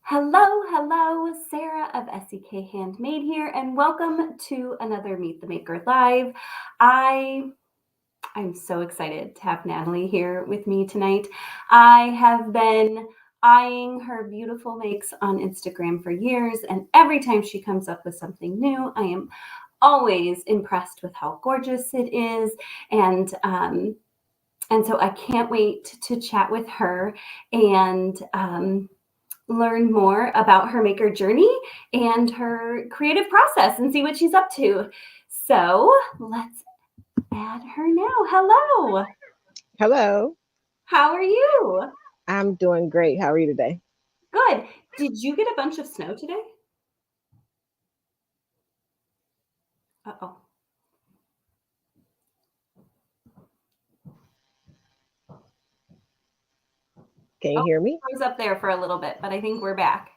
Hello, Sarah of SEK Handmade here, and welcome to another Meet the Maker Live. I'm so excited to have Natalie here with me tonight. I have been eyeing her beautiful makes on Instagram for years, and every time she comes up with something new, I am always impressed with how gorgeous it is, and so I can't wait to chat with her and learn more about her maker journey and her creative process and see what she's up to. So let's add her now. Hello. Hello. How are you? I'm doing great. How are you today? Good. Did you get a bunch of snow today? Uh-oh. Can you Oh, hear me? I was up there for a little bit, but I think we're back.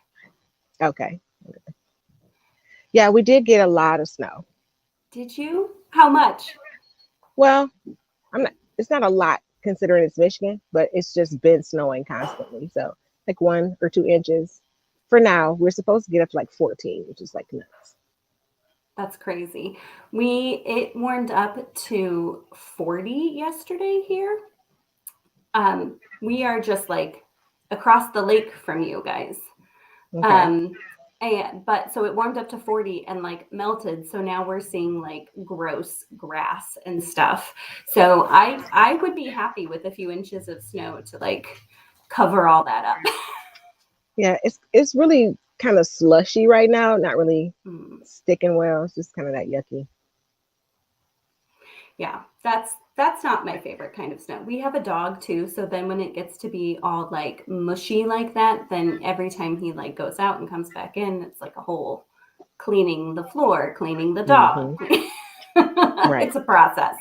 Okay. Yeah, we did get a lot of snow. Did you? How much? Well, it's not a lot considering it's Michigan, but it's just been snowing constantly. So like 1 or 2 inches. For now, we're supposed to get up to like 14, which is like nuts. That's crazy. It warmed up to 40 yesterday here. We are just like across the lake from you guys. Okay. Um, but so it warmed up to 40 and like melted. So now we're seeing like gross grass and stuff. So I would be happy with a few inches of snow to like cover all that up. Yeah, it's really kind of slushy right now, not really Mm. sticking well. It's just kind of that yucky. Yeah, that's not my favorite kind of snow. We have a dog too, so then when it gets to be all like mushy like that, then every time he like goes out and comes back in, it's like a whole cleaning the floor, cleaning the dog. Hmm. Right. It's a process.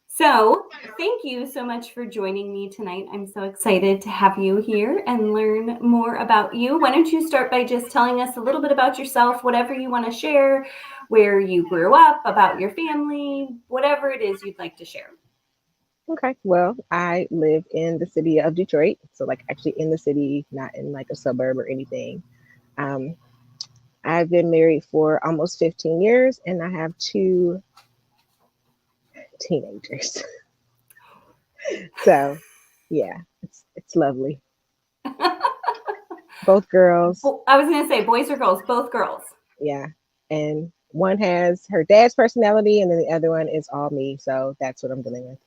So, thank you so much for joining me tonight. I'm so excited to have you here and learn more about you. Why don't you start by just telling us a little bit about yourself, whatever you want to share, where you grew up, about your family, whatever it is you'd like to share. Okay. Well, I live in the city of Detroit. So like actually in the city, not in like a suburb or anything. Um, I've been married for almost 15 years and I have two teenagers. So yeah, it's lovely. Both girls. I was going to say boys or girls, both girls. Yeah. And one has her dad's personality and then the other one is all me. So that's what I'm dealing with.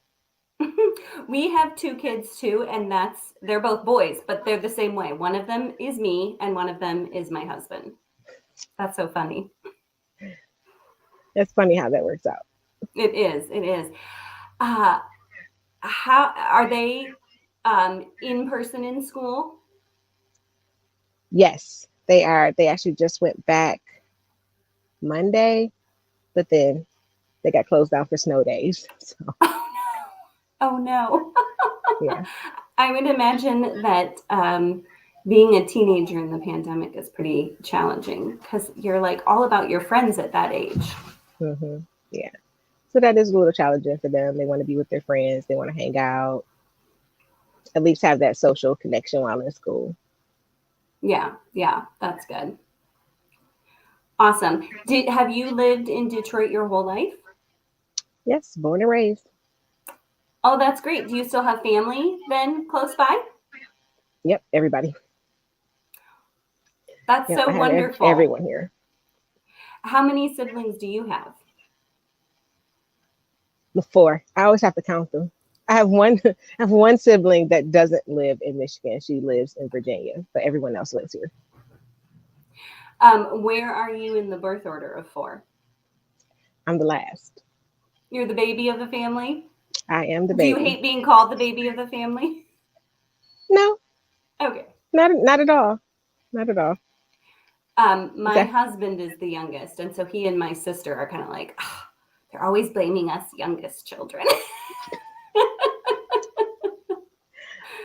We have two kids too, and they're both boys, but they're the same way. One of them is me, and one of them is my husband. That's so funny. It's funny how that works out. It is. It is. Uh, how are they in person in school? Yes, they are. They actually just went back Monday, but then they got closed down for snow days. So Oh no. yeah. I would imagine that being a teenager in the pandemic is pretty challenging because you're like all about your friends at that age. Hmm. Yeah. So that is a little challenging for them. They want to be with their friends. They want to hang out, at least have that social connection while in school. Yeah, that's good. Awesome. Have you lived in Detroit your whole life? Yes, born and raised. Oh, that's great. Do you still have family then close by? Yep, everybody. That's Yep, I so have wonderful. everyone here. How many siblings do you have? Before, I always have to count them. I have one. I have one sibling that doesn't live in Michigan. She lives in Virginia, but everyone else lives here. Where are you in the birth order of four? I'm the last. You're the baby of the family? I am the Do you baby. hate being called the baby of the family? No, Okay. not at all. Not at all. My That husband is the youngest, and so he and my sister are kind of like, "Ah, they're always blaming us youngest children."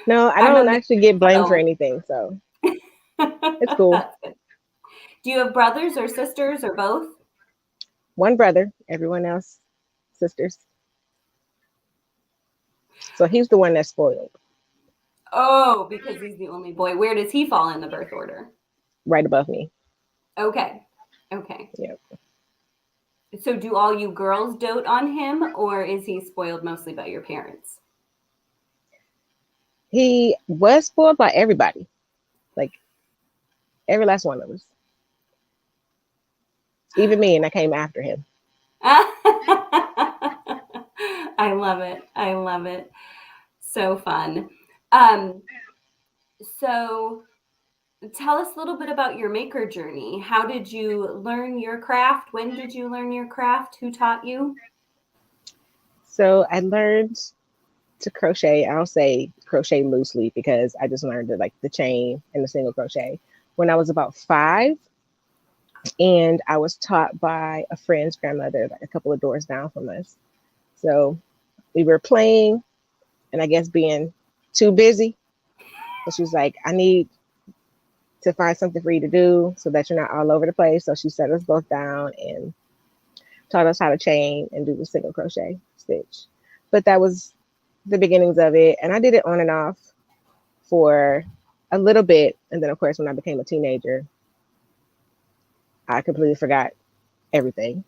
no, I I'm a don't actually get blamed for middle. anything, so it's cool. That's good. Do you have brothers or sisters or both? One brother, everyone else sisters. So he's the one that's spoiled. Oh, because he's the only boy. Where does he fall in the birth order? Right above me. Okay. Okay. Yep. So do all you girls dote on him, or is he spoiled mostly by your parents? He was spoiled by everybody, like every last one of us, even me, and I came after him. I love it. I love it. So fun. Um, so tell us a little bit about your maker journey. How did you learn your craft? When did you learn your craft? Who taught you? So I learned to crochet. I don't say crochet loosely because I just learned like the chain and the single crochet when I was about 5, and I was taught by a friend's grandmother, like a couple of doors down from us. So we were playing, and I guess being too busy. And she was like, I need to find something for you to do so that you're not all over the place. So she set us both down and taught us how to chain and do the single crochet stitch. But that was the beginnings of it. And I did it on and off for a little bit. And then, of course, when I became a teenager, I completely forgot everything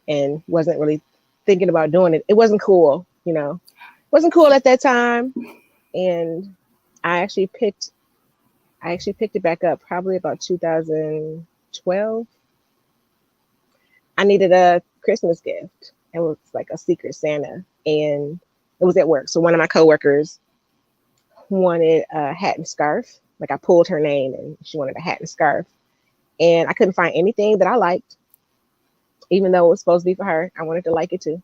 and wasn't really thinking about doing it. It wasn't cool, you know, it wasn't cool at that time. And I actually picked it back up probably about 2012. I needed a Christmas gift. It was like a secret Santa, and it was at work. So one of my coworkers wanted a hat and scarf. Like I pulled her name, and she wanted a hat and scarf, and I couldn't find anything that I liked, even though it was supposed to be for her. I wanted to like it too.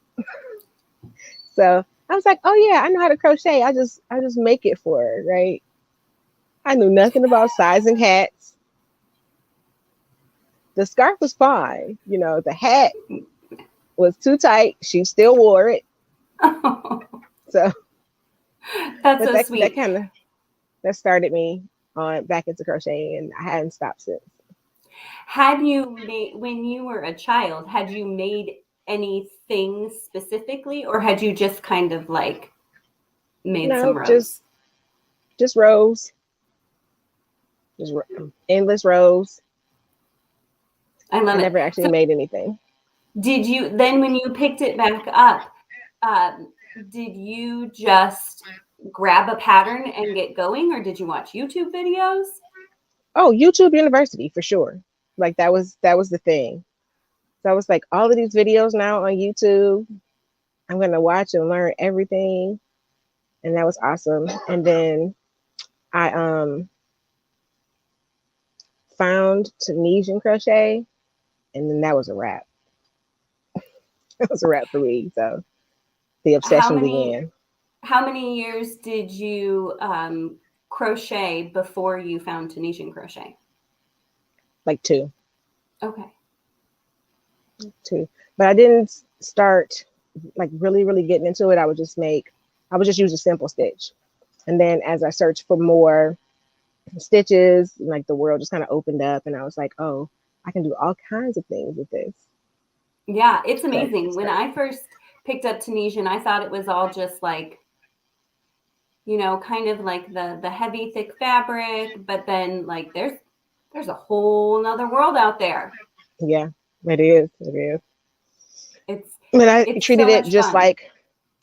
So I was like, "Oh yeah, I know how to crochet. I just make it for her, right?" I knew nothing about sizing hats. The scarf was fine, you know. The hat was too tight. She still wore it. So, That's but so that sweet. kind of that started me on back into crocheting, and I hadn't stopped since. Had you made, when you were a child, had you made anything specifically, or had you just kind of like made some No, rows? just rows, endless rows. I I love it. never actually So made anything. did you then when you picked it back up, did you just grab a pattern and get going, or did you watch YouTube videos? Oh, YouTube University for sure. Like that was the thing. So I was like, all of these videos now on YouTube. I'm gonna watch and learn everything, and that was awesome. And then I found Tunisian crochet, and then that was a wrap. That was a wrap for me. So the How obsession many began. how many years did you crochet before you found Tunisian crochet? Like two, Okay. two. But I didn't start like really getting into it. I would just use a simple stitch. And then as I searched for more stitches, like the world just kind of opened up, and I was like, oh, I can do all kinds of things with this. Yeah, it's So amazing. When I first picked up Tunisian, I thought it was all just like, kind of like the heavy thick fabric, but then like there's a whole nother world out there. yeah, it is. It is. It's But it's so much fun.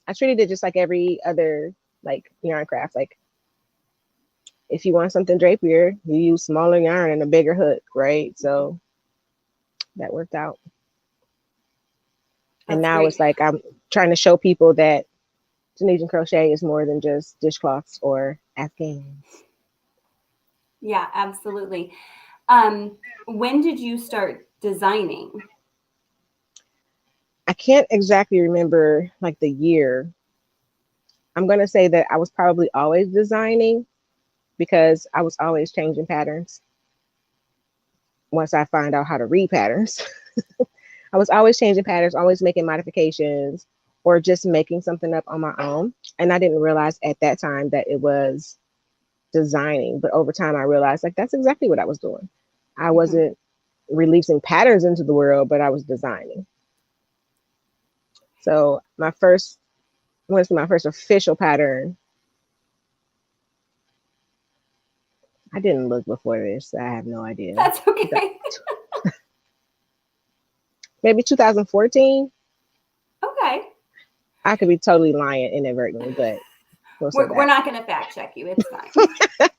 I treated it just like every other like yarn craft. Like if you want something drapier, you use smaller yarn and a bigger hook, right? So that worked out. And That's now great. it's like I'm trying to show people that Tunisian crochet is more than just dishcloths or Afghans. Yeah, absolutely. When did you start designing? I can't exactly remember like the year. I'm gonna say that I was probably always designing because I was always changing patterns once I find out how to read patterns. I was always changing patterns, always making modifications or just making something up on my own. And I didn't realize at that time that it was designing. But over time, I realized like that's exactly what I was doing. I Hmm. wasn't releasing patterns into the world, but I was designing. So my first, I want to say my first official pattern I didn't look before this. I have no idea. That's okay. Maybe 2014. Okay. I could be totally lying inadvertently, but we'll say We're that. not going to fact check you. It's fine.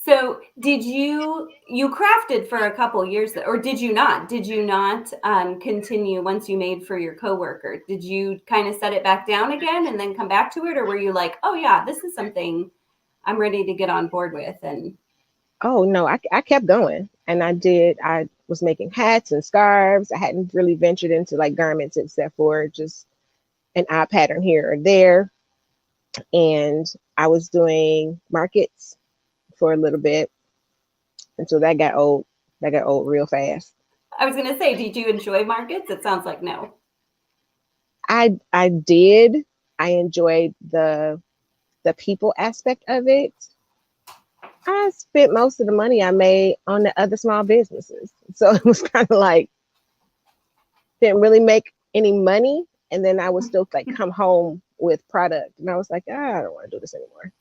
So did you crafted for a couple years, or did you not? Did you not continue once you made for your coworker? Did you kind of set it back down again and then come back to it? Or were you like, oh yeah, this is something I'm ready to get on board with? And Oh no, I kept going, and I was making hats and scarves. I hadn't really ventured into like garments except for just an odd pattern here or there. And I was doing markets for a little bit until that got old. That got old real fast. I was going to say, did you enjoy markets? It sounds like no. I did. I enjoyed the people aspect of it. I spent most of the money I made on the other small businesses. So it was kind of like didn't really make any money. And then I would still like come home with product. And I was like, I don't want to do this anymore.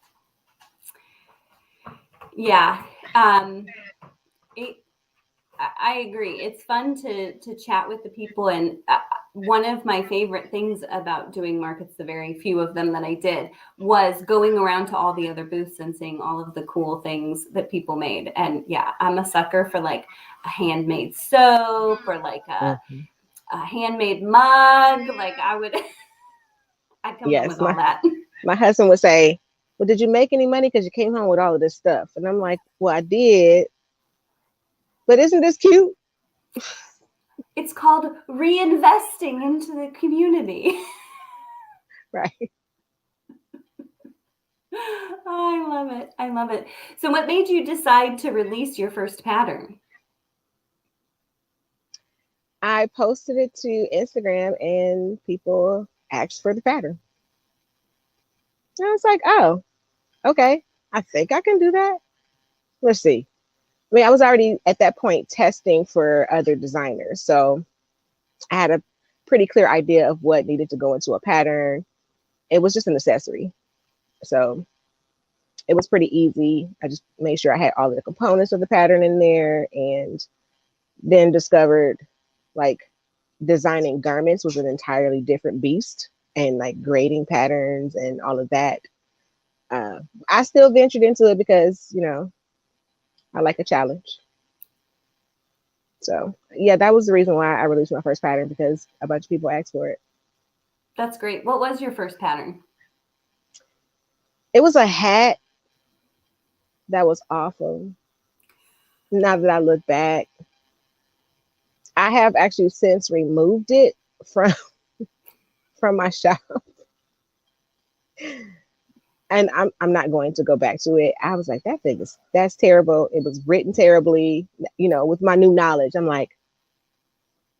Yeah. It, I agree. It's fun to chat with the people, and one of my favorite things about doing markets, the very few of them that I did, was going around to all the other booths and seeing all of the cool things that people made. And yeah, I'm a sucker for like a handmade soap or like a handmade mug. Like I'd come home Yes, with all that. my husband would say, well, did you make any money because you came home with all of this stuff? And I'm like, well, I did. But isn't this cute? It's called reinvesting into the community. Right. Oh, I love it. I love it. So what made you decide to release your first pattern? I posted it to Instagram and people asked for the pattern. And I was like, oh, okay. I think I can do that. Let's see. I mean, I was already at that point testing for other designers. So I had a pretty clear idea of what needed to go into a pattern. It was just an accessory. So it was pretty easy. I just made sure I had all of the components of the pattern in there, and then discovered like designing garments was an entirely different beast, and like grading patterns and all of that. I still ventured into it because, I like a challenge. So yeah, that was the reason why I released my first pattern, because a bunch of people asked for it. That's great. What was your first pattern? It was a hat that was awesome. Now that I look back, I have actually since removed it from my shop, and I'm not going to go back to it. I was like, that's terrible. It was written terribly. With my new knowledge, I'm like,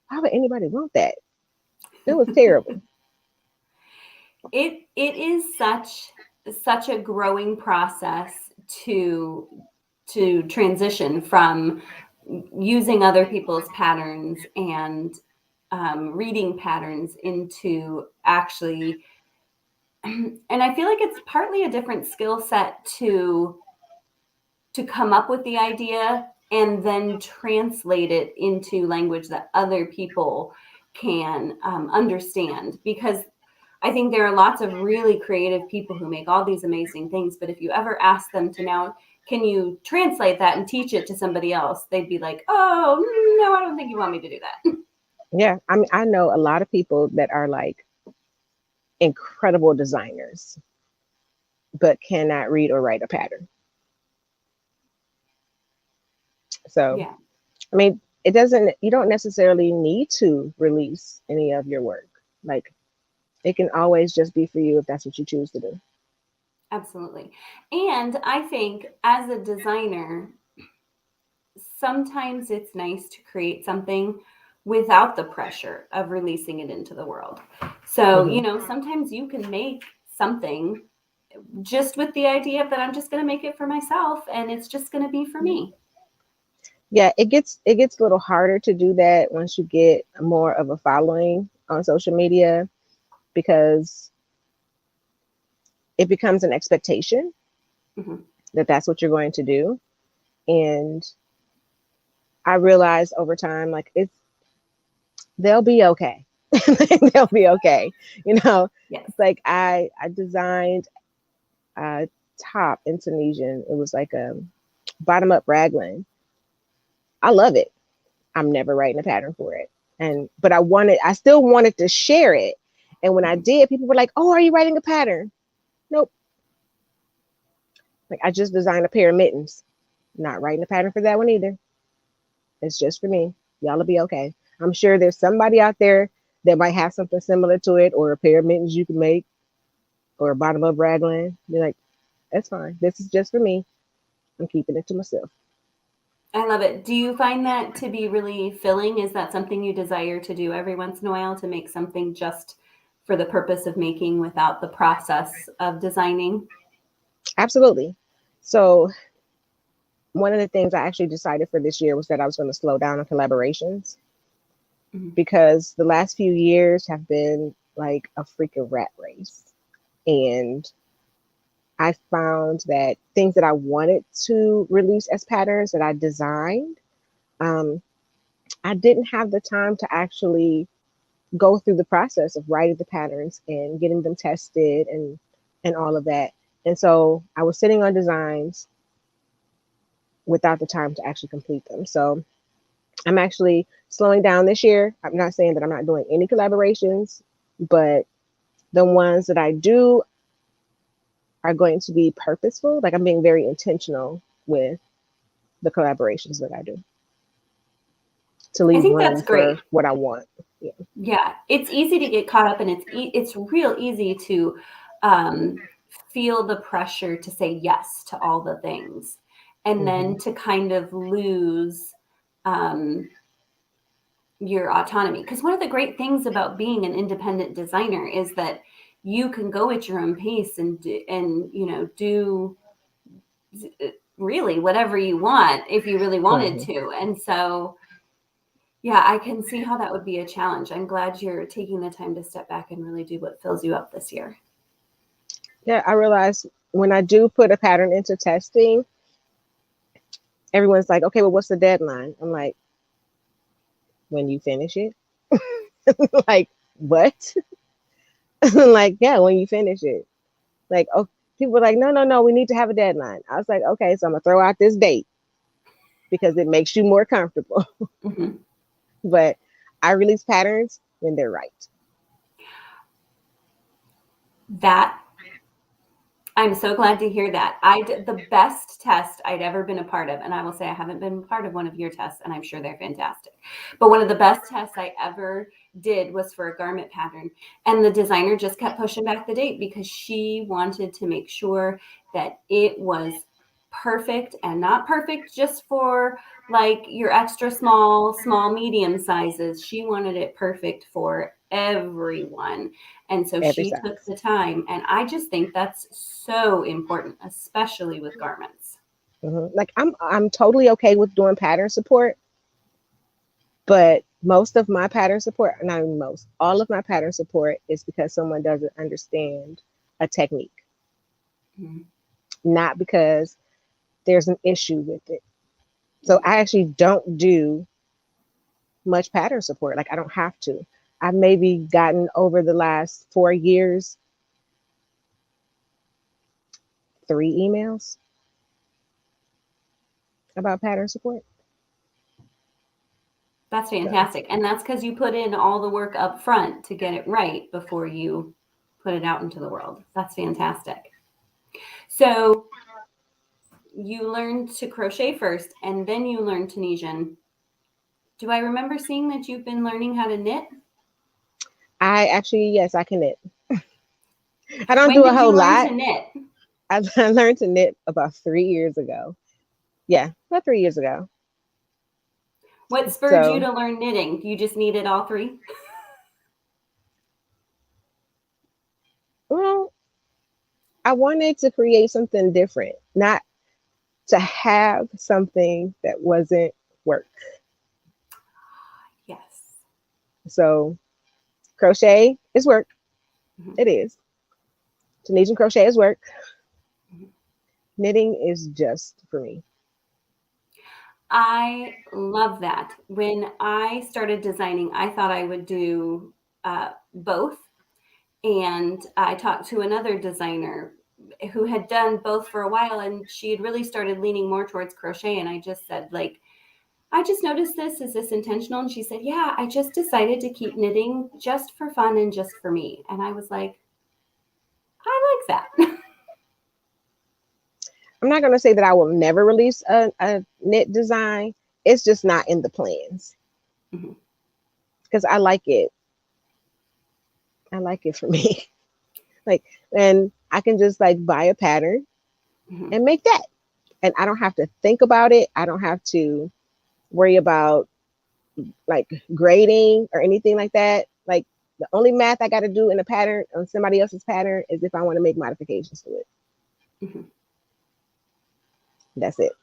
why would anybody want that? It was terrible. It is such a growing process to transition from using other people's patterns and reading patterns into actually, and I feel like it's partly a different skill set to come up with the idea and then translate it into language that other people can understand, because I think there are lots of really creative people who make all these amazing things, but if you ever ask them to now, can you translate that and teach it to somebody else? They'd be like, oh, no, I don't think you want me to do that. Yeah, I mean, I know a lot of people that are like incredible designers, but cannot read or write a pattern. So, Yeah, I mean, you don't necessarily need to release any of your work. Like, it can always just be for you if that's what you choose to do. absolutely. And I think as a designer, sometimes it's nice to create something without the pressure of releasing it into the world. So, sometimes you can make something just with the idea that I'm just going to make it for myself and it's just going to be for me. Yeah, it gets a little harder to do that once you get more of a following on social media, because it becomes an expectation. Mm-hmm. that that's what you're going to do. And I realized over time, like they'll be okay. They'll be okay. You know, Yes. it's like I designed a top in Tunisian. It was like a bottom up raglan. I love it. I'm never writing a pattern for it. But I still wanted to share it. And when I did, people were like, "Oh, are you writing a pattern?" Nope. Like I just designed a pair of mittens. Not writing a pattern for that one either. It's just for me. Y'all will be okay. I'm sure there's somebody out there that might have something similar to it, or a pair of mittens you can make, or a bottom up raglan. Be like, that's fine. This is just for me. I'm keeping it to myself. I love it. Do you find that to be really filling? Is that something you desire to do every once in a while, to make something just for the purpose of making without the process of designing? Absolutely. So one of the things I actually decided for this year was that I was going to slow down on collaborations, Mhm. because the last few years have been like a freaking rat race. And I found that things that I wanted to release as patterns that I designed, um, I didn't have the time to actually go through the process of writing the patterns and getting them tested and all of that. And so I was sitting on designs without the time to actually complete them. So I'm actually slowing down this year. I'm not saying that I'm not doing any collaborations, but the ones that I do are going to be purposeful. Like I'm being very intentional with the collaborations that I do, to I leave think room that's for great. what I want. Yeah. Yeah, it's easy to get caught up, and it's real easy to um, feel the pressure to say yes to all the things, and Hmm. then to kind of lose um, your autonomy. Because one of the great things about being an independent designer is that you can go at your own pace and do really whatever you want if you really wanted Hmm. to. And so, yeah, I can see how that would be a challenge. I'm glad you're taking the time to step back and really do what fills you up this year. Yeah, I realize when I do put a pattern into testing, everyone's like, okay, well, what's the deadline? I'm like, when you finish it. Like, what? Like, yeah, when you finish it. Like, oh, people were like, no, no, no, we need to have a deadline. I was like, okay, so I'm gonna throw out this date because it makes you more comfortable. Mhm. But I release patterns when they're right. That I'm so glad to hear that. I did the best test I'd ever been a part of, and I will say I haven't been part of one of your tests, and I'm sure they're fantastic. But one of the best tests I ever did was for a garment pattern, and the designer just kept pushing back the date because she wanted to make sure that it was perfect, and not perfect just for like your extra small, small, medium sizes. She wanted it perfect for everyone. And so Every she took size. the time. And I just think that's so important, especially with garments. Like I'm totally okay with doing pattern support, but most of my pattern support, not even most, all of my pattern support is because someone doesn't understand a technique, Mhm. not because there's an issue with it. So Yeah. I actually don't do much pattern support. Like I don't have to. I've maybe gotten over the last 4 years 3 emails about pattern support. That's So fantastic. And that's because you put in all the work up front to get it right before you put it out into the world. That's fantastic. So you learned to crochet first and then you learned Tunisian. Do I remember seeing that you've been learning how to knit? I actually, yes, I can knit. I don't When do a did whole you learn to lot. knit? I learned to knit about 3 years ago. Yeah, about 3 years ago. What spurred you So, to learn knitting? You just needed all three? well, I wanted to create something different, not to have something that wasn't work. Yes. So, crochet is work. Mhm. It is. Tunisian crochet is work. Mhm. Knitting is just for me. I love that. When I started designing, I thought I would do both. And I talked to another designer who had done both for a while, and she had really started leaning more towards crochet. And I just said, like, I just noticed this. Is this intentional? And she said, yeah, I just decided to keep knitting just for fun and just for me. And I was like, I like that. I'm not going to say that I will never release a knit design. It's just not in the plans Mhm. because I like it. I like it for me. Like, and I can just like buy a pattern Mhm. and make that. And I don't have to think about it. I don't have to worry about like grading or anything like that. Like the only math I got to do in a pattern on somebody else's pattern is if I want to make modifications to it. Mhm. That's it.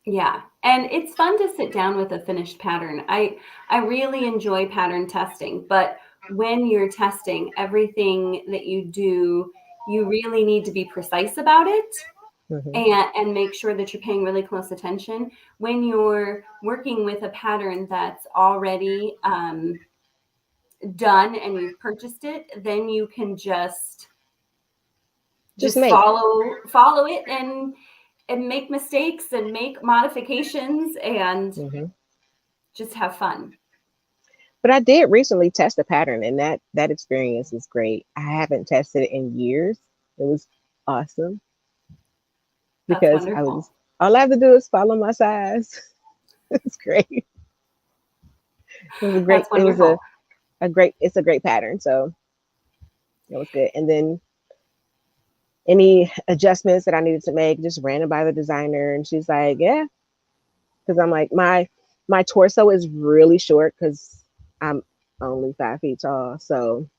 Yeah, and it's fun to sit down with a finished pattern. I really enjoy pattern testing, but when you're testing everything that you do, you really need to be precise about it Mm-hmm. and make sure that you're paying really close attention. When you're working with a pattern that's already done and you've purchased it, then you can Just just make. follow it and make mistakes and make modifications and Mm-hmm. just have fun. But I did recently test a pattern, and that experience was great. I haven't tested it in years. It was awesome That's because I wonderful. was all I have to do is follow my size. It's great. It was a great. That's It was wonderful. a great. It's a great pattern, so it was good. And then any adjustments that I needed to make, just ran it by the designer, and she's like, "Yeah," because I'm like my torso is really short because I'm only 5 feet tall, so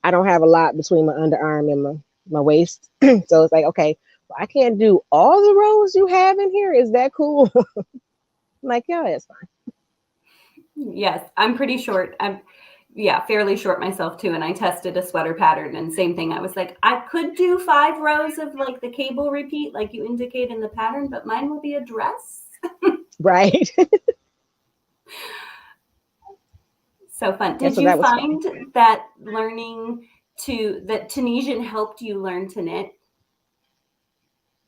I don't have a lot between my underarm and my waist. So it's like, okay, well, I can't do all the rows you have in here. Is that cool? I'm like, yeah, it's fine. Yes, I'm pretty short. I'm yeah, fairly short myself too. And I tested a sweater pattern and same thing. I was like, I could do 5 rows of like the cable repeat, like you indicate in the pattern, but mine will be a dress. Right. So fun. Yeah, Did so you that was fun. find that that Tunisian helped you learn to knit?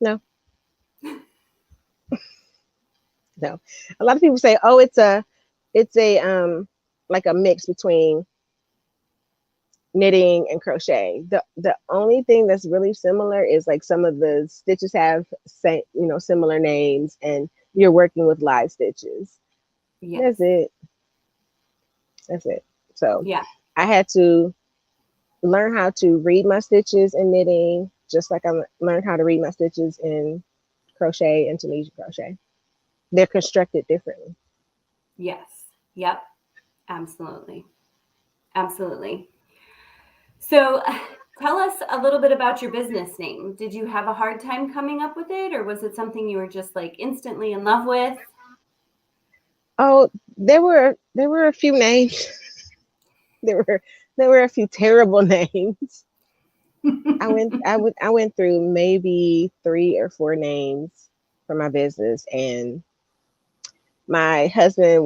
No, no. A lot of people say, oh, it's a like a mix between knitting and crochet. The only thing that's really similar is like some of the stitches have similar names, and you're working with live stitches. That's Yes. it. That's it. So Yeah. I had to learn how to read my stitches in knitting, just like I learned how to read my stitches in crochet and Tunisian crochet. They're constructed differently. Yes. Yep. Absolutely. Absolutely. So, tell us a little bit about your business name. Did you have a hard time coming up with it, or was it something you were just like instantly in love with? Oh, there were a few names. There were a few terrible names. I went through maybe 3 or 4 names for my business, and my husband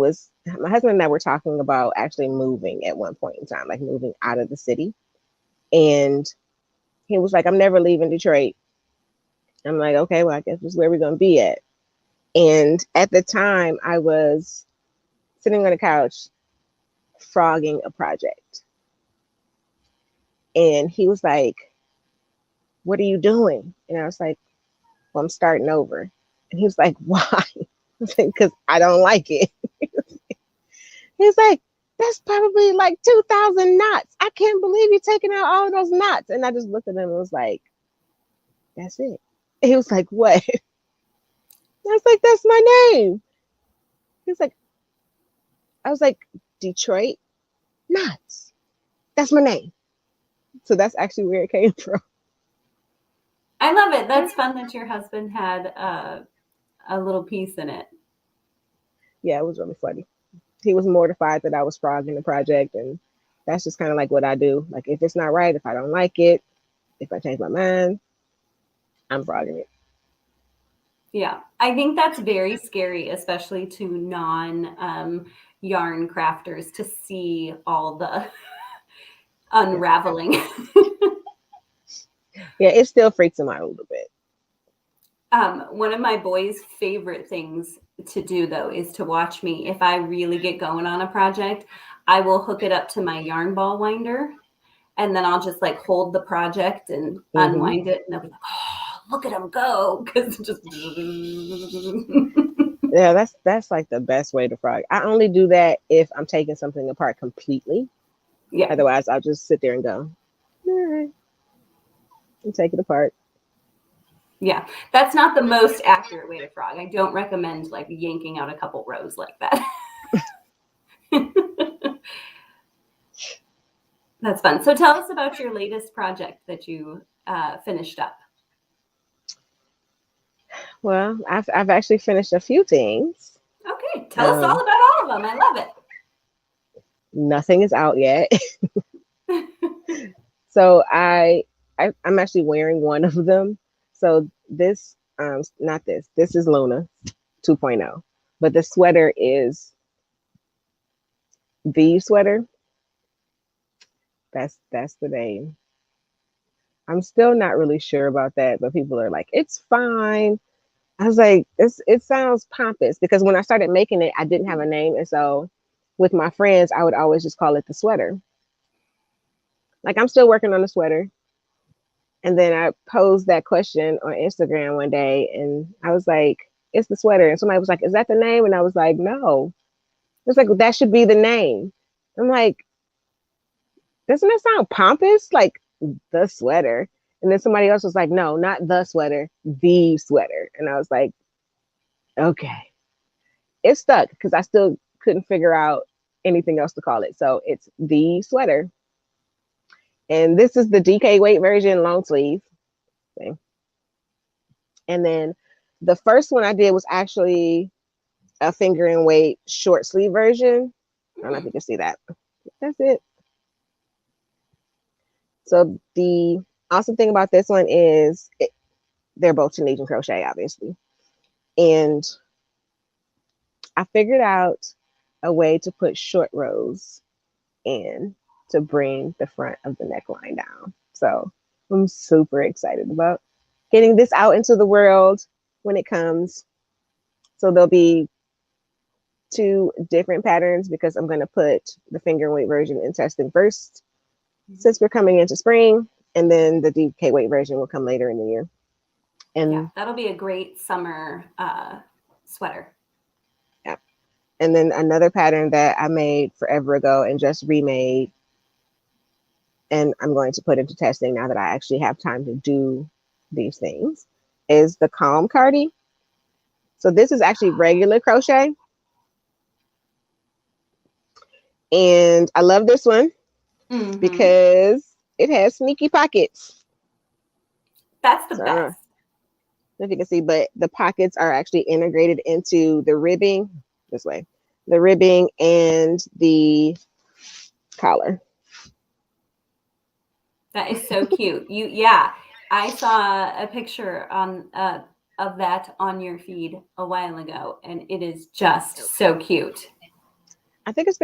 and I were talking about actually moving at one point in time, like moving out of the city. And he was like, I'm never leaving Detroit. I'm like, okay, well, I guess this is where we're gonna be at. And at the time I was sitting on the couch frogging a project. And he was like, what are you doing? And I was like, well, I'm starting over. And he was like, why? Because I don't like it. He's like, that's probably like 2,000 knots. I can't believe you're taking out all of those knots. And I just looked at him and was like, that's it. He was like, what? I was like, that's my name. He was like, I was like, Detroit Knots. That's my name. So that's actually where it came from. I love it. That's fun that your husband had a little piece in it. Yeah, it was really funny. He was mortified that I was frogging the project. And that's just kind of like what I do. Like, if it's not right, if I don't like it, if I change my mind, I'm frogging it. Yeah, I think that's very scary, especially to non yarn crafters, to see all the Yeah, unraveling. yeah, it still freaks him out a little bit. One of my boys' favorite things to do, though, is to watch me. If I really get going on a project, I will hook it up to my yarn ball winder, and then I'll just like hold the project and Hmm. unwind it, and they'll be like, "Oh, look at him go!" Because just Yeah, that's like the best way to frog. I only do that if I'm taking something apart completely. yeah, Otherwise, I'll just sit there and go, all right, and take it apart. yeah. That's not the most accurate way to frog. I don't recommend like yanking out a couple rows like that. That's fun. So tell us about your latest project that you finished up. Well, I've actually finished a few things. Okay, tell us all Um, about all of them. I love Nothing is out yet. it. So I'm actually wearing one of them. So this not this. This is Luna 2.0. But the sweater is the sweater. That's the name. I'm still not really sure about that, but people are like, it's fine. I was like, it sounds pompous because when I started making it, I didn't have a name. And so with my friends, I would always just call it the sweater. Like I'm still working on the sweater. And then I posed that question on Instagram one day and I was like, it's the sweater. And somebody was like, is that the name? And I was like, no. It's like, that should be the name. I'm like, doesn't it sound pompous? Like the sweater. And then somebody else was like, no, not the sweater, the sweater. And I was like, okay. It stuck because I still couldn't figure out anything else to call it. So it's the sweater. And this is the DK weight version, long sleeve. And then the first one I did was actually a finger and weight short sleeve version. I don't know if you can see that. That's it. So the awesome thing about this one is they're both Tunisian crochet, obviously. And I figured out a way to put short rows in to bring the front of the neckline down. So I'm super excited about getting this out into the world when it comes. So there'll be two different patterns because I'm going to put the finger weight version in testing first since we're coming into spring, and then the DK weight version will come later in the year. Yeah, And that'll be a great summer sweater. yeah, and then another pattern that I made forever ago and just remade, and I'm going to put into testing now that I actually have time to do these things, is the Calm Cardi. So this is actually regular crochet, and I love this one Mm-hmm. because it has sneaky pockets. That's the So I don't know best. if you can see, but the pockets are actually integrated into the ribbing this way, the ribbing and the collar. That is so cute. Yeah, I saw a picture on of that on your feed a while ago, and it is just so cute. I think it's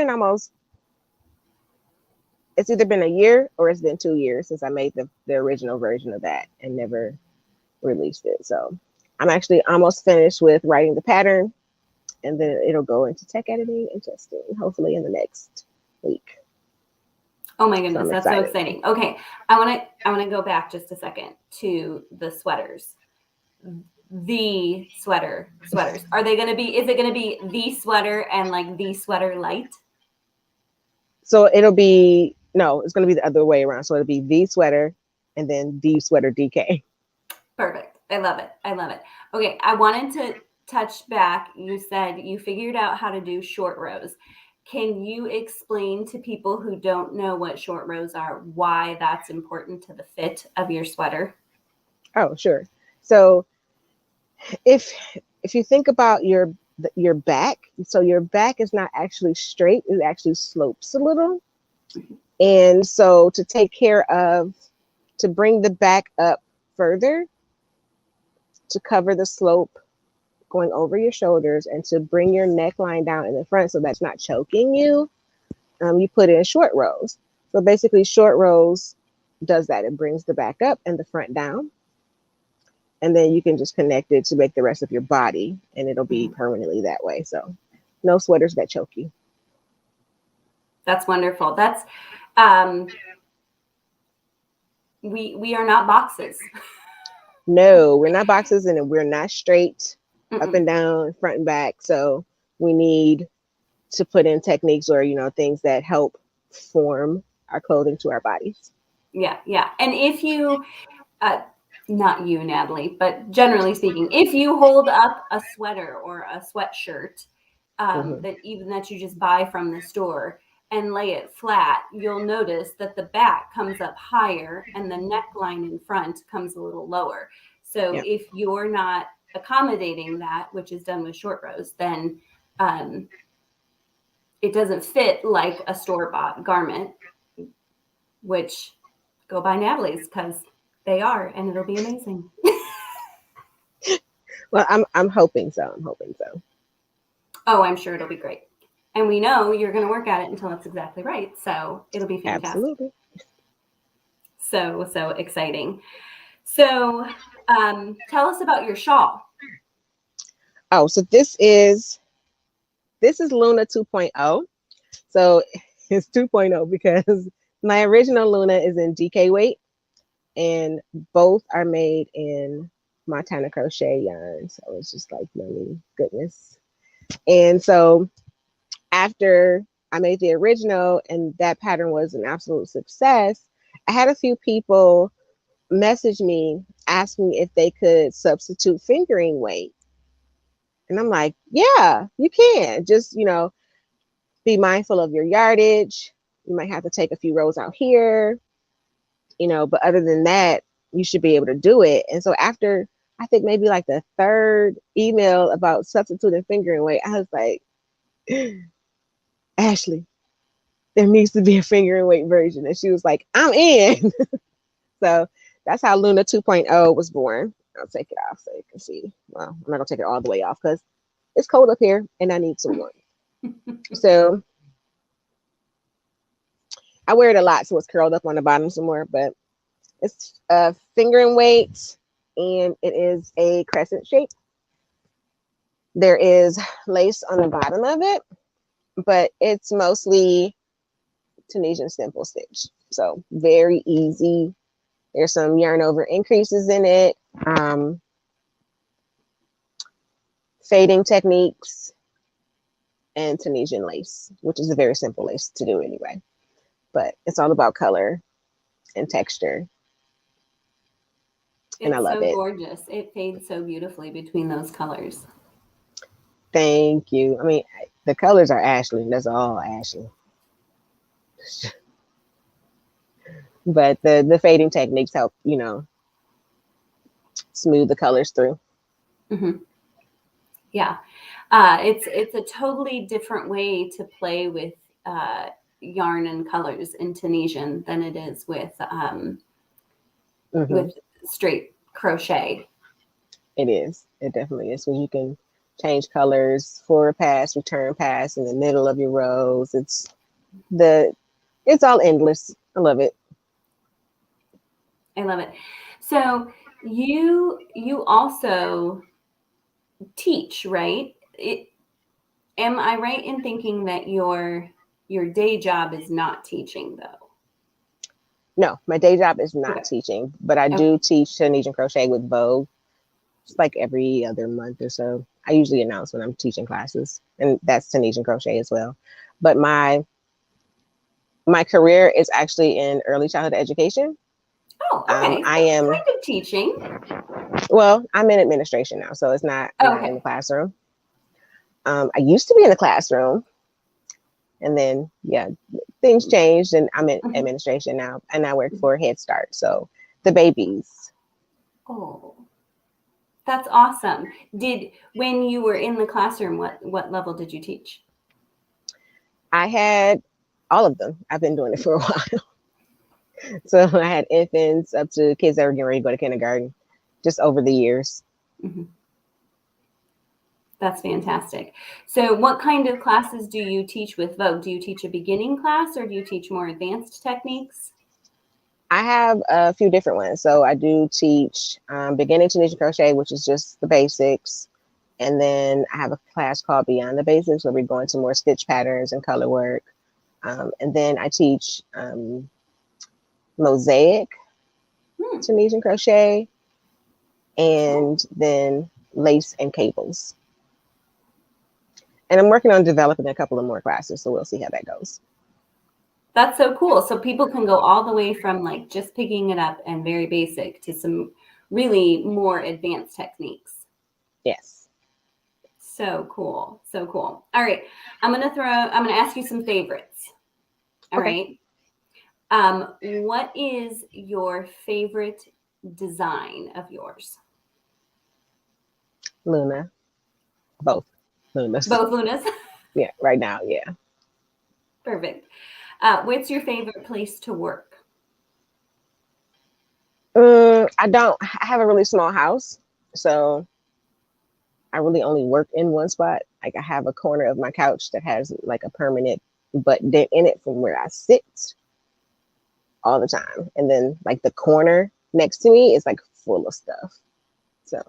either been a year or it's been 2 years since I made the original version of that and never released it. So I'm actually almost finished with writing the pattern and then it'll go into tech editing and testing, hopefully in the next week. Oh my So goodness, I'm that's so excited. exciting. Okay, I want to go back just a second to the sweaters. The sweaters. Are they going to be, is it going to be the sweater and like the sweater light? So it'll be, no, it's going to be the other way around. So it'll be the sweater and then the sweater DK. Perfect. I love it. I love it. Okay, I wanted to touch back. You said you figured out how to do short rows. Can you explain to people who don't know what short rows are why that's important to the fit of your sweater? Oh, sure. So if if you think about your back, so your back is not actually straight, it actually slopes a little. And so to take care of to bring the back up further, to cover the slope going over your shoulders and to bring your neckline down in the front so that's not choking you, you put in short rows. So basically short rows does that. It brings the back up and the front down. And then you can just connect it to make the rest of your body and it'll be permanently that way. So no sweaters that choke you. That's wonderful. That's we are not boxes. No, we're not boxes and we're not straight up Mm-mm. and down, front and back. So we need to put in techniques or, things that help form our clothing to our bodies. Yeah, yeah. And if you, not you, Natalie, but generally speaking, if you hold up a sweater or a sweatshirt that you just buy from the store and lay it flat, you'll notice that the back comes up higher and the neckline in front comes a little lower. So Yeah. if you're not accommodating that, which is done with short rows, then it doesn't fit like a store-bought garment, which go buy Natalie's because they are, and it'll be amazing. Well, I'm hoping so. I'm hoping so. Oh, I'm sure it'll be great. And we know you're going to work at it until it's exactly right. So it'll be fantastic. Absolutely. So exciting. So tell us about your shawl. Oh, so this is Luna 2.0. So it's 2.0 because my original Luna is in DK weight and both are made in Montana crochet yarn. So it's just like, really goodness. And so after I made the original and that pattern was an absolute success, I had a few people message me asking if they could substitute fingering weight. And I'm like, yeah, you can. Just, be mindful of your yardage. You might have to take a few rows out here, but other than that, you should be able to do it. And so after, I think maybe like the third email about substituting fingering weight, I was like, Ashley, there needs to be a fingering weight version. And she was like, I'm in. So that's how Luna 2.0 was born. I'll take it off so you can see. Well, I'm not gonna take it all the way off because it's cold up here and I need some warmth. So I wear it a lot, so it's curled up on the bottom some more, but it's a fingering weight and it is a crescent shape. There is lace on the bottom of it, but it's mostly Tunisian simple stitch. So very easy. There's some yarn over increases in it, fading techniques, and Tunisian lace, which is a very simple lace to do anyway. But it's all about color and texture. And I love it. It's so gorgeous. It fades so beautifully between those colors. Thank you. I mean, the colors are Ashley. That's all Ashley. But the fading techniques help, smooth the colors through. Mm-hmm. Yeah. It's a totally different way to play with yarn and colors in Tunisian than it is with straight crochet. It is. It definitely is. Because you can change colors, forward pass, return pass in the middle of your rows. It's all endless. I love it. I love it. So you also teach, right? Am I right in thinking that your day job is not teaching though? No, my day job is not teaching, but I do teach Tunisian crochet with Vogue. It's like every other month or so. I usually announce when I'm teaching classes, and that's Tunisian crochet as well. But my career is actually in early childhood education. Oh, okay. I am kind of teaching. Well, I'm in administration now, so it's not in the classroom. I used to be in the classroom, and then things changed, and I'm in administration now, and I work for Head Start, so the babies. Oh, that's awesome. When you were in the classroom, what level did you teach? I had all of them. I've been doing it for a while. So I had infants up to kids that were getting ready to go to kindergarten, just over the years. Mhm. That's fantastic. So what kind of classes do you teach with Vogue? Do you teach a beginning class or do you teach more advanced techniques? I have a few different ones. So I do teach beginning Tunisian crochet, which is just the basics. And then I have a class called Beyond the Basics where we go into more stitch patterns and color work. And then I teach mosaic Hmm. Tunisian crochet and then lace and cables. And I'm working on developing a couple of more classes, so we'll see how that goes. That's so cool. So people can go all the way from like just picking it up and very basic to some really more advanced techniques. Yes. So cool. So cool. All right. I'm going to ask you some favorites. All Okay. right. What is your favorite design of yours? Luna. Both Lunas. Both Lunas. Yeah, right now, yeah. Perfect. What's your favorite place to work? I have a really small house, so I really only work in one spot. Like I have a corner of my couch that has like a permanent butt dent in it from where I sit all the time. And then like the corner next to me is like full of stuff. So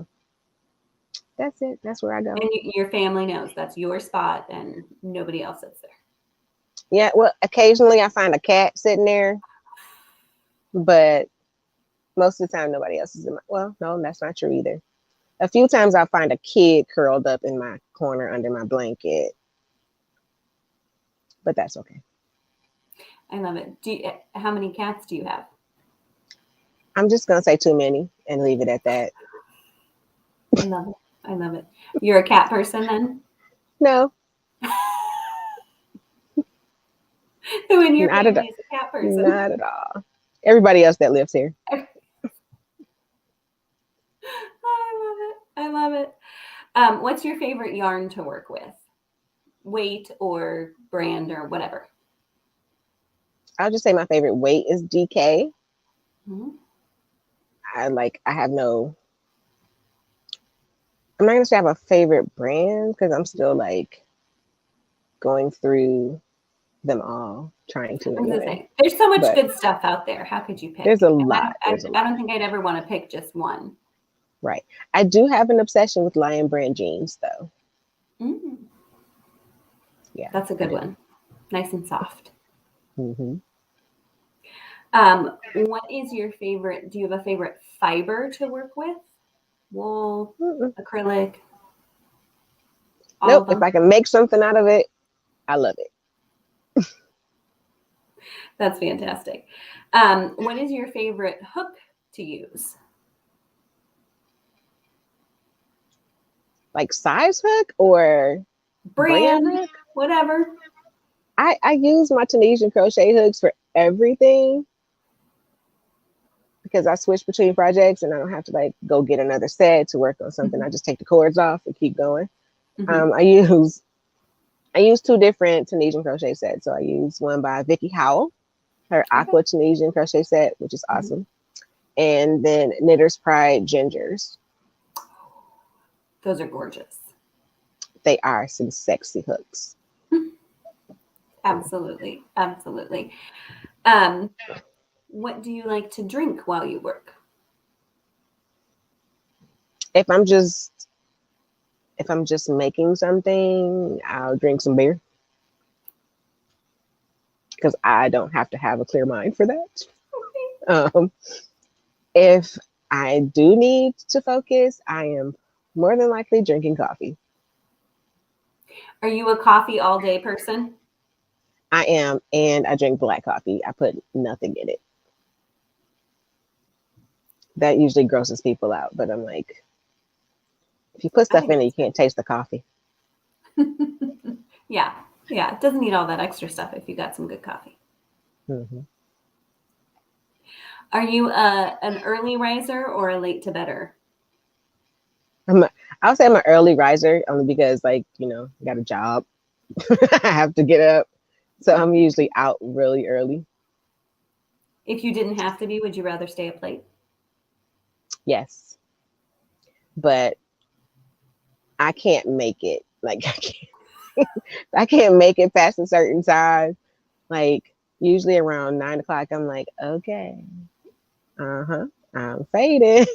that's it. That's where I go. And your family knows that's your spot and nobody else sits there. Yeah, well, occasionally I find a cat sitting there, but most of the time nobody else is in my, well, no, that's not true either. A few times I'll find a kid curled up in my corner under my blanket, but that's okay. I love it. How many cats do you have? I'm just gonna say too many and leave it at that. I love it. I love it. You're a cat person then? No, Who in your not at all. family is a cat person? Not at all. Everybody else that lives here. I love it. I love it. What's your favorite yarn to work with? Weight or brand or whatever? I'll just say my favorite weight is DK. Mm-hmm. I have no, I'm not gonna say I have a favorite brand because I'm still like going through them all, trying to I was gonna anyway. say, there's so much But good stuff out there. How could you there's pick? a And lot. I, There's a I, I lot. don't think I'd ever want to pick just one. Right. I do have an obsession with Lion Brand jeans though. Mm, Yeah, that's a I good do. one. Nice and soft. Mm-hmm. What is your favorite? Do you have a favorite fiber to work with? Wool, Mm-mm. acrylic, all Nope. of If them? I can make something out of it, I love it. That's fantastic. What is your favorite hook to use? Like size hook or brand Brand, hook? whatever. I use my Tunisian crochet hooks for everything because I switch between projects and I don't have to like go get another set to work on something. Mm-hmm. I just take the cords off and keep going. Mm-hmm. I use two different Tunisian crochet sets. So I use one by Vicky Howell, her Okay. Aqua Tunisian crochet set, which is Mm-hmm. awesome. And then Knitter's Pride Gingers. Those are gorgeous. They are some sexy hooks. Absolutely. Absolutely. Um, what do you like to drink while you work? If I'm just making something, I'll drink some beer because I don't have to have a clear mind for that. Um, if I do need to focus, I am more than likely drinking coffee. Are you a coffee all day person? I am, and I drink black coffee. I put nothing in it. That usually grosses people out, but I'm like, if you put I stuff think in it, you can't taste the coffee. yeah. Yeah. It doesn't need all that extra stuff if you got some good coffee. Mm-hmm. Are you an early riser or a late to bedder? I'll say I'm an early riser only because, like, I got a job. I have to get up. So I'm usually out really early. If you didn't have to be, would you rather stay up late? Yes. But I can't make it. Like I can't make it past a certain time. Like usually around 9 o'clock, I'm like, okay, I'm faded.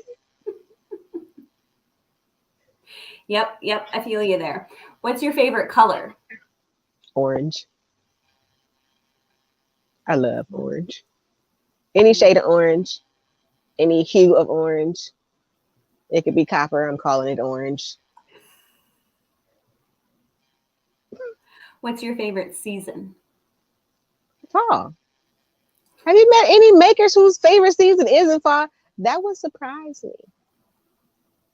Yep, I feel you there. What's your favorite color? Orange. I love orange. Any shade of orange, any hue of orange. It could be copper. I'm calling it orange. What's your favorite season? Fall. Have you met any makers whose favorite season isn't fall? That would surprise me.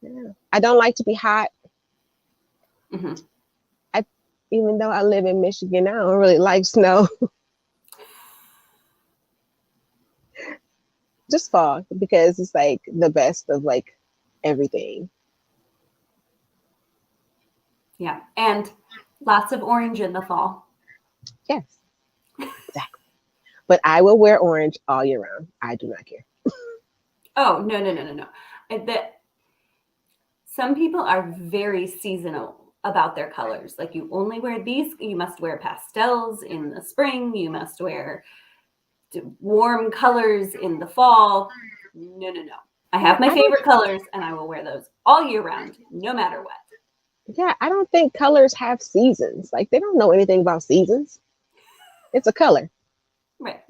Yeah. I don't like to be hot. Mm-hmm. Even though I live in Michigan, I don't really like snow. Just fall because it's like the best of like everything. Yeah, and lots of orange in the fall. Yes, exactly. But I will wear orange all year round. I do not care. Oh, no. Some people are very seasonal about their colors. Like you only wear these, you must wear pastels in the spring, you must wear warm colors in the fall. No. I have my favorite colors and I will wear those all year round, no matter what. Yeah, I don't think colors have seasons. Like they don't know anything about seasons. It's a color. Right.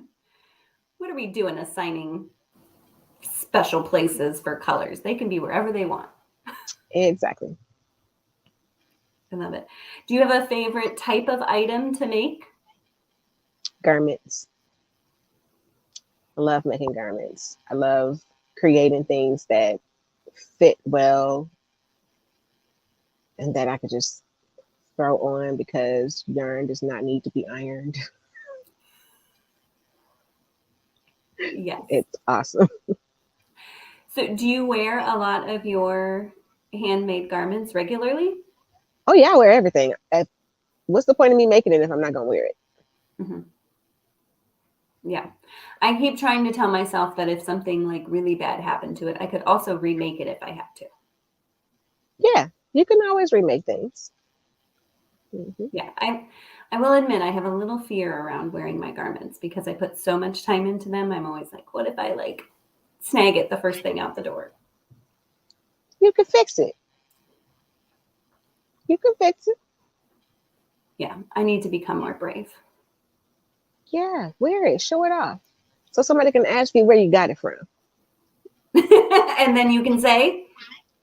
What are we doing assigning special places for colors? They can be wherever they want. Exactly. I love it. Do you have a favorite type of item to make? Garments. I love making garments. I love creating things that fit well and that I could just throw on because yarn does not need to be ironed. Yes. It's awesome. So, do you wear a lot of your handmade garments regularly? Oh yeah, I wear everything. What's the point of me making it if I'm not gonna wear it? Mm-hmm. Yeah. I keep trying to tell myself that if something like really bad happened to it, I could also remake it if I had to. Yeah, you can always remake things. Mm-hmm. Yeah. I will admit I have a little fear around wearing my garments because I put so much time into them. I'm always like, what if I like snag it the first thing out the door? You can fix it. You can fix it. Yeah. I need to become more brave. Yeah, wear it. Show it off. So somebody can ask you where you got it from. And then you can say,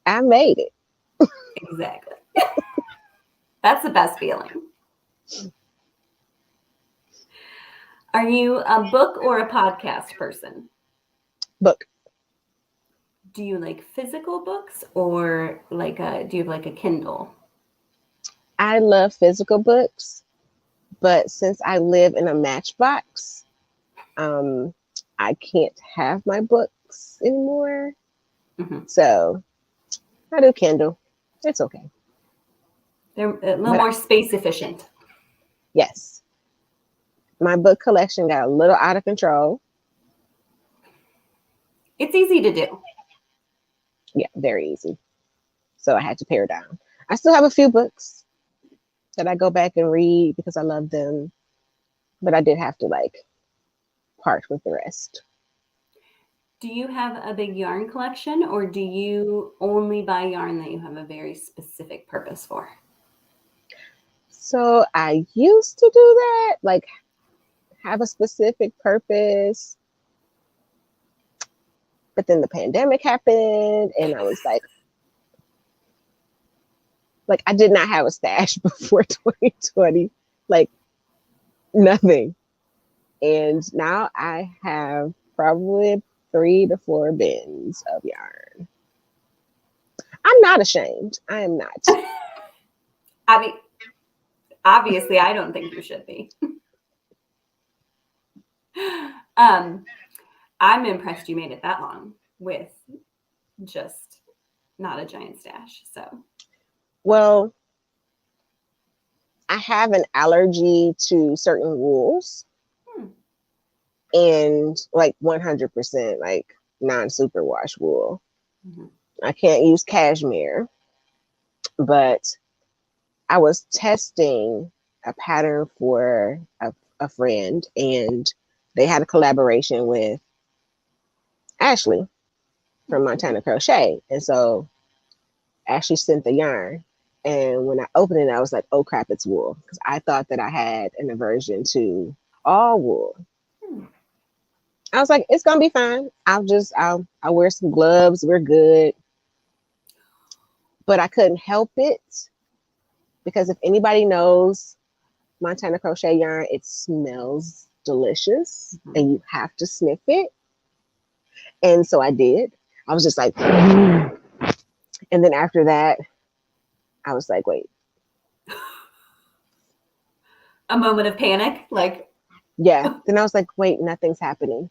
I made it. exactly. That's the best feeling. Are you a book or a podcast person? Book. Do you like physical books or do you have like a Kindle? I love physical books, but since I live in a matchbox, um, I can't have my books anymore. Mm-hmm. So I do Kindle. It's okay. They're a little But more space efficient. yes, my book collection got a little out of control. It's easy to do. Yeah, very easy. So I had to pare down. I still have a few books that I go back and read because I love them, but I did have to like part with the rest. Do you have a big yarn collection or do you only buy yarn that you have a very specific purpose for? So I used to do that, like have a specific purpose, but then the pandemic happened and I was like I did not have a stash before 2020, like nothing. And now I have probably 3 to 4 bins of yarn. I'm not ashamed. I am not. I mean, obviously, I don't think you should be. um, I'm impressed you made it that long with just not a giant stash. So, Well, I have an allergy to certain wools and like 100% like non superwash wool. mm-hmm. I can't use cashmere. But I was testing a pattern for a friend, and they had a collaboration with Ashley from Montana Crochet. And so Ashley sent the yarn. And when I opened it, I was like, oh crap, it's wool. Because I thought that I had an aversion to all wool. I was like, it's gonna be fine. I'll wear some gloves, we're good. But I couldn't help it, because if anybody knows Montana crochet yarn, it smells delicious and you have to sniff it. And so I did. I was just like, and then after that, I was like, wait. A moment of panic, like. Yeah. Then I was like, wait, nothing's happening.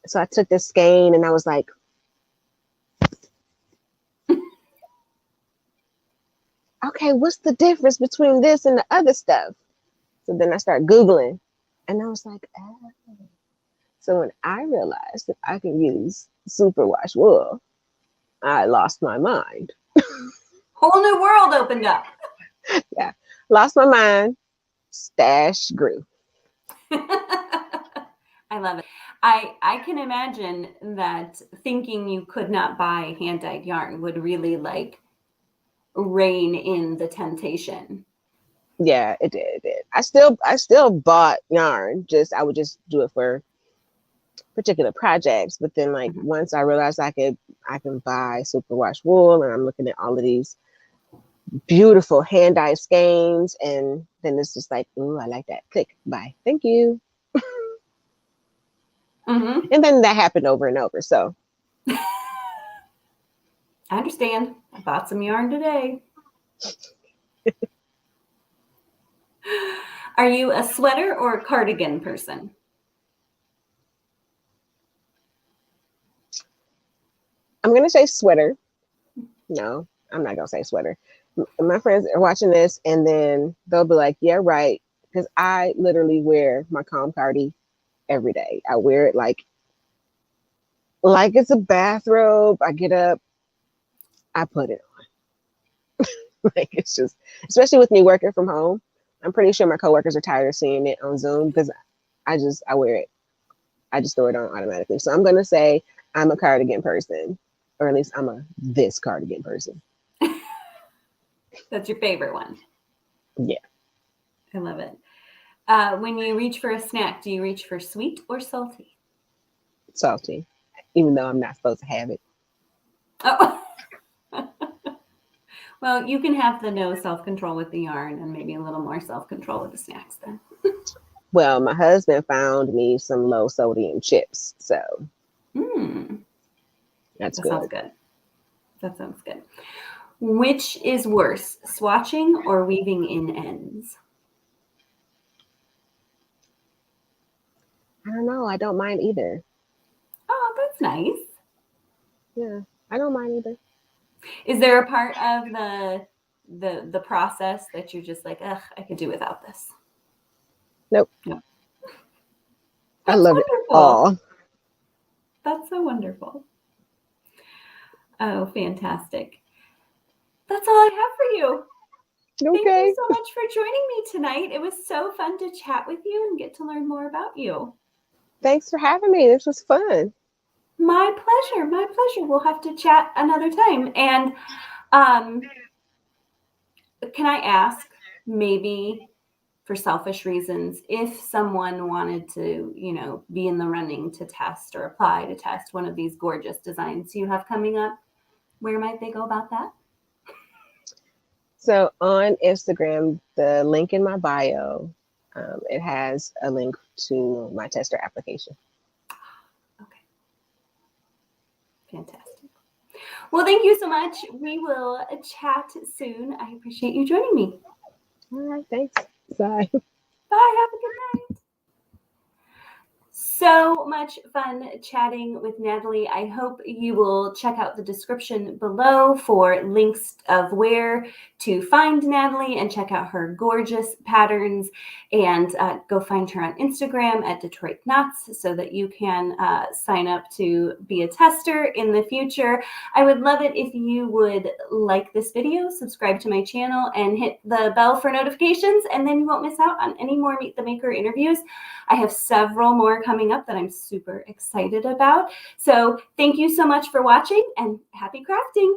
So I took this skein and I was like, okay, what's the difference between this and the other stuff? So then I started Googling and I was like, oh. So when I realized that I can use superwash wool, I lost my mind. Whole new world opened up. Yeah, lost my mind. Stash grew. I love it. I can imagine that thinking you could not buy hand-dyed yarn would really like rein in the temptation. Yeah, it did. It did. I still bought yarn. I would just do it for particular projects. But then like once I realized I can buy superwash wool, and I'm looking at all of these beautiful hand dyed skeins, and then it's just like, ooh, I like that. Click, buy. Thank you. And then that happened over and over. So I understand. I bought some yarn today. Are you a sweater or a cardigan person? I'm gonna say sweater. No, I'm not gonna say sweater. My friends are watching this, and then they'll be like, "Yeah, right," because I literally wear my calm Cardi every day. I wear it like it's a bathrobe. I get up, I put it on. Like it's just, especially with me working from home. I'm pretty sure my coworkers are tired of seeing it on Zoom because I wear it. I just throw it on automatically. So I'm gonna say I'm a cardigan person, or at least I'm a this cardigan person. That's your favorite one. Yeah. I love it. When you reach for a snack, do you reach for sweet or salty? Salty, even though I'm not supposed to have it. Oh. Well, you can have the no self-control with the yarn and maybe a little more self-control with the snacks then. Well, my husband found me some low sodium chips, so that's that good. Sounds good. That sounds good. Which is worse, swatching or weaving in ends? I don't know. I don't mind either. Oh, that's nice. Yeah, I don't mind either. Is there a part of the process that you're just like, ugh, I could do without this? Nope. No. I That's love wonderful. it all. That's so wonderful. Oh, fantastic. That's all I have for you. Okay. Thank you so much for joining me tonight. It was so fun to chat with you and get to learn more about you. Thanks for having me. This was fun. My pleasure. My pleasure. We'll have to chat another time. And can I ask, maybe for selfish reasons, if someone wanted to, be in the running to test or apply to test one of these gorgeous designs you have coming up, where might they go about that? So on Instagram, the link in my bio, it has a link to my tester application. Okay. Fantastic. Well, thank you so much. We will chat soon. I appreciate you joining me. All right. Thanks. Bye. Bye. Have a good night. So much fun chatting with Natalie. I hope you will check out the description below for links of where to find Natalie and check out her gorgeous patterns, and go find her on Instagram at Detroit Knots so that you can sign up to be a tester in the future. I would love it if you would like this video, subscribe to my channel, and hit the bell for notifications, and then you won't miss out on any more Meet the Maker interviews. I have several more coming up that I'm super excited about. So thank you so much for watching, and happy crafting.